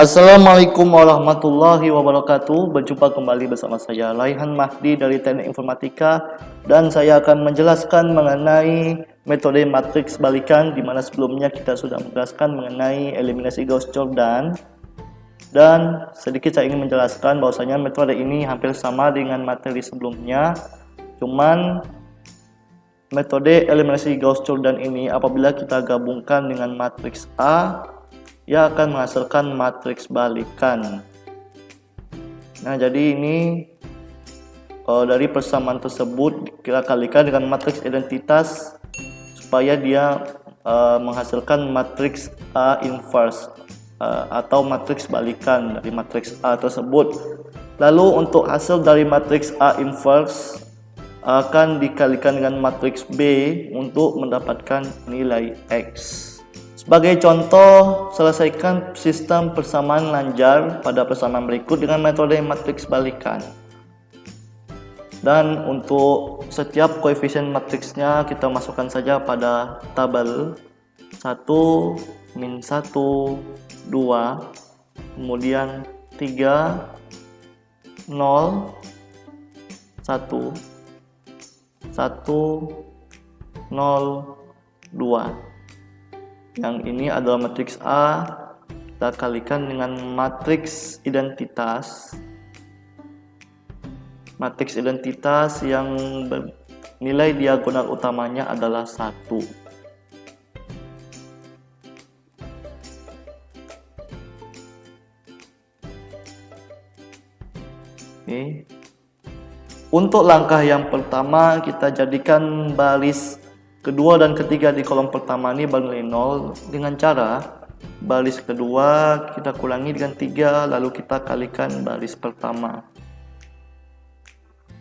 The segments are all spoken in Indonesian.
Assalamualaikum warahmatullahi wabarakatuh. Berjumpa kembali bersama saya Raihan Mahdi dari Teknik Informatika, dan saya akan menjelaskan mengenai metode matriks balikan, di mana sebelumnya kita sudah menjelaskan mengenai eliminasi Gauss-Jordan. Dan sedikit saya ingin menjelaskan bahwasanya metode ini hampir sama dengan materi sebelumnya, cuman metode eliminasi Gauss-Jordan ini apabila kita gabungkan dengan matriks A, ia akan menghasilkan matriks balikan. Nah, jadi ini dari persamaan tersebut kita kalikan dengan matriks identitas supaya dia menghasilkan matriks A inverse atau matriks balikan dari matriks A tersebut. Lalu untuk hasil dari matriks A inverse akan dikalikan dengan matriks B untuk mendapatkan nilai X. Sebagai contoh, selesaikan sistem persamaan lanjar pada persamaan berikut dengan metode matriks balikan. Dan untuk setiap koefisien matriksnya kita masukkan saja pada tabel 1, min 1, 2, kemudian 3, 0, 1, 1, 0, 2. Yang ini adalah matriks A, kita kalikan dengan matriks identitas. Matriks identitas yang nilai diagonal utamanya adalah 1. Oke. Untuk langkah yang pertama, kita jadikan baris kedua dan ketiga di kolom pertama ini bernilai 0 dengan cara baris kedua kita kurangi dengan 3, lalu kita kalikan baris pertama.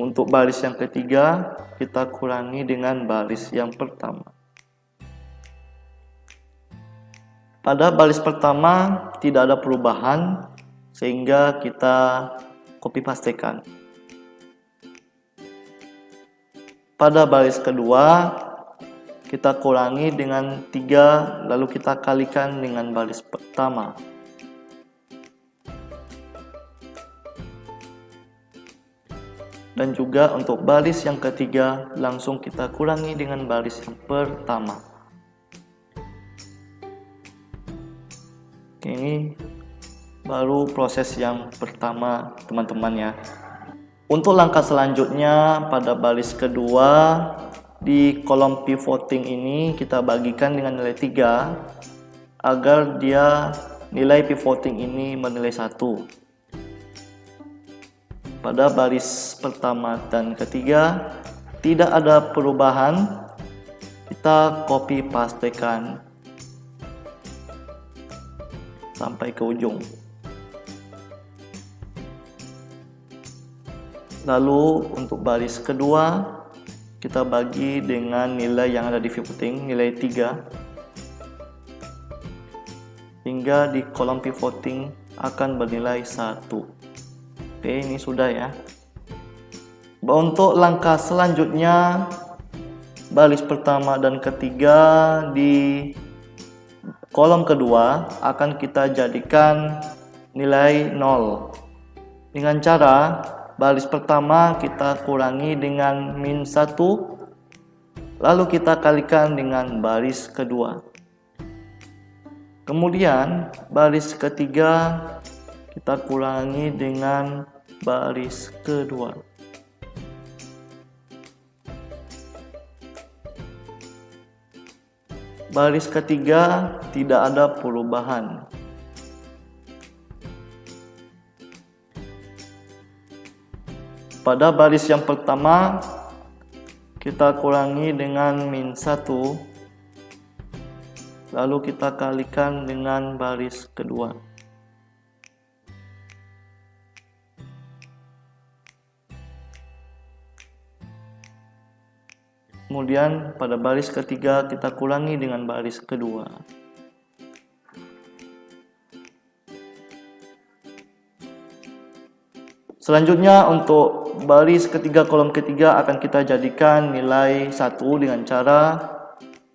Untuk baris yang ketiga kita kurangi dengan baris yang pertama. Pada baris pertama tidak ada perubahan sehingga kita copy pastekan. Pada baris kedua kita kurangi dengan 3, lalu kita kalikan dengan baris pertama. Dan juga untuk baris yang ketiga langsung kita kurangi dengan baris yang pertama. Oke, ini baru proses yang pertama teman-teman ya. Untuk langkah selanjutnya pada baris kedua di kolom pivoting ini kita bagikan dengan nilai 3 agar dia nilai pivoting ini menilai 1. Pada baris pertama dan ketiga tidak ada perubahan, kita copy pastekan sampai ke ujung. Lalu untuk baris kedua kita bagi dengan nilai yang ada di pivoting, nilai 3, hingga di kolom pivoting akan bernilai 1. Oke, ini sudah ya. Untuk langkah selanjutnya baris pertama dan ketiga di kolom kedua akan kita jadikan nilai 0 dengan cara baris pertama kita kurangi dengan min 1, lalu kita kalikan dengan baris kedua. Kemudian baris ketiga kita kurangi dengan baris kedua. Baris ketiga tidak ada perubahan. Pada baris yang pertama kita kurangi dengan min 1, lalu kita kalikan dengan baris kedua. Kemudian pada baris ketiga kita kurangi dengan baris kedua. Selanjutnya untuk baris ketiga kolom ketiga akan kita jadikan nilai 1 dengan cara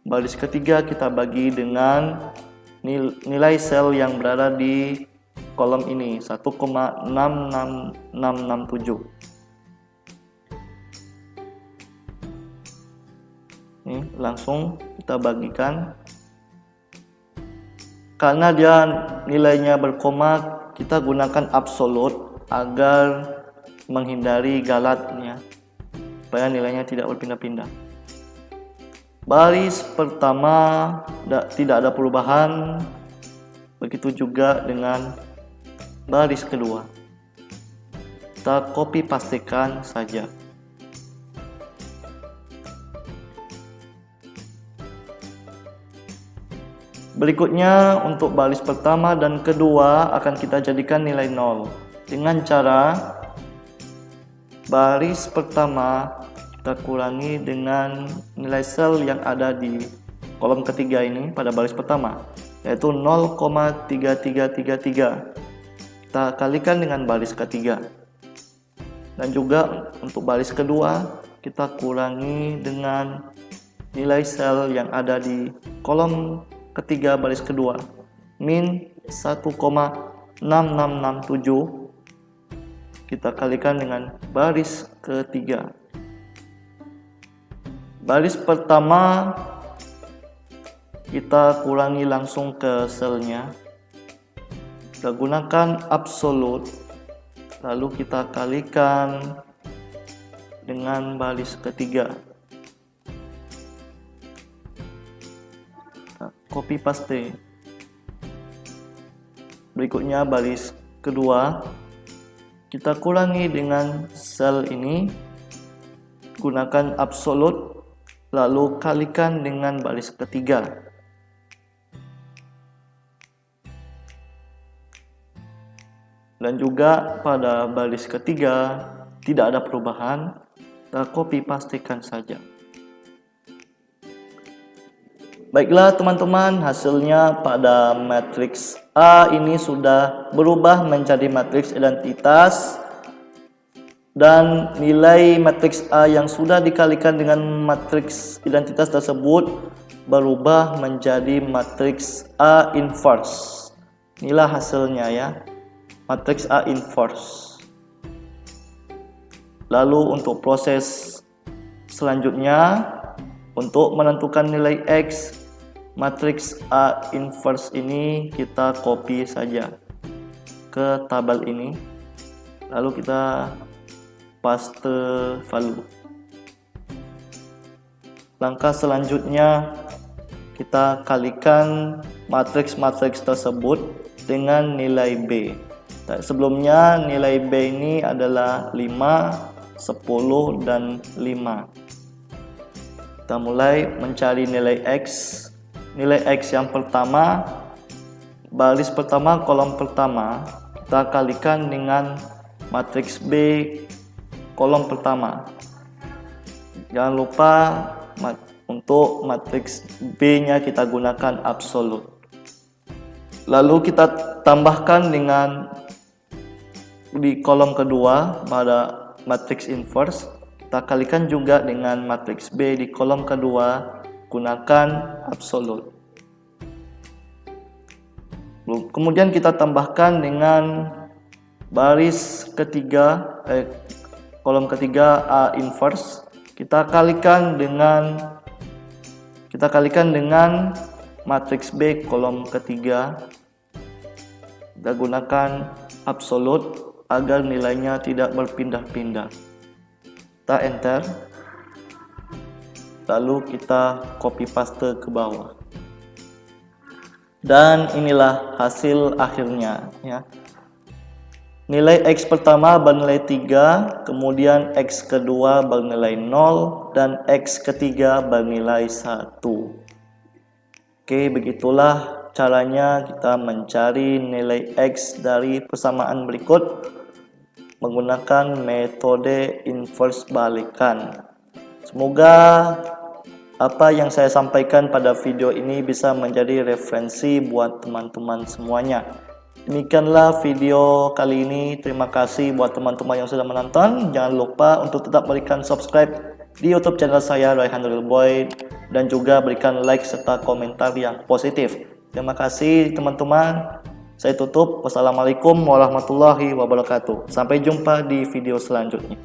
baris ketiga kita bagi dengan nilai sel yang berada di kolom ini 1,66667. Ini langsung kita bagikan. Karena dia nilainya berkoma, kita gunakan absolut agar menghindari galatnya, supaya nilainya tidak berpindah-pindah. Baris pertama tidak ada perubahan, begitu juga dengan baris kedua. Kita copy pastekan saja. Berikutnya untuk baris pertama dan kedua akan kita jadikan nilai 0 dengan cara baris pertama kita kurangi dengan nilai sel yang ada di kolom ketiga ini pada baris pertama, yaitu 0,3333. Kita kalikan dengan baris ketiga. Dan juga untuk baris kedua kita kurangi dengan nilai sel yang ada di kolom ketiga baris kedua, min 1,6667. Kita kalikan dengan baris ketiga. Baris pertama kita kurangi langsung ke selnya. Kita gunakan absolut, lalu kita kalikan dengan baris ketiga. Copy paste. Berikutnya baris kedua kita kurangi dengan sel ini, gunakan absolut, lalu kalikan dengan baris ketiga. Dan juga pada baris ketiga tidak ada perubahan, kita copy pastekan saja. Baiklah teman-teman, hasilnya pada matriks A ini sudah berubah menjadi matriks identitas, dan nilai matriks A yang sudah dikalikan dengan matriks identitas tersebut berubah menjadi matriks A inverse. Inilah hasilnya ya, matriks A inverse. Lalu untuk proses selanjutnya, untuk menentukan nilai X, matriks A inverse ini kita copy saja ke tabel ini, lalu kita paste value. Langkah selanjutnya kita kalikan matriks-matriks tersebut dengan nilai B. Sebelumnya nilai B ini adalah 5, 10, dan 5. Kita mulai mencari nilai X. Nilai X yang pertama, baris pertama kolom pertama, kita kalikan dengan matriks B kolom pertama. Jangan lupa untuk matriks B nya kita gunakan absolut. Lalu kita tambahkan dengan di kolom kedua pada matriks inverse, kita kalikan juga dengan matriks B di kolom kedua, gunakan absolut. Kemudian kita tambahkan dengan baris ketiga, kolom ketiga A inverse, kita kalikan dengan matriks B kolom ketiga. Kita gunakan absolut agar nilainya tidak berpindah-pindah. Kita enter, lalu kita copy paste ke bawah, dan inilah hasil akhirnya ya. Nilai X pertama bernilai 3, kemudian X kedua bernilai 0, dan X ketiga bernilai 1. Oke, begitulah caranya kita mencari nilai X dari persamaan berikut menggunakan metode inverse balikan. Semoga apa yang saya sampaikan pada video ini bisa menjadi referensi buat teman-teman semuanya. Demikianlah video kali ini. Terima kasih buat teman-teman yang sudah menonton. Jangan lupa untuk tetap berikan subscribe di YouTube channel saya, Raihan Nuril Boy, dan juga berikan like serta komentar yang positif. Terima kasih teman-teman. Saya tutup. Wassalamualaikum warahmatullahi wabarakatuh. Sampai jumpa di video selanjutnya.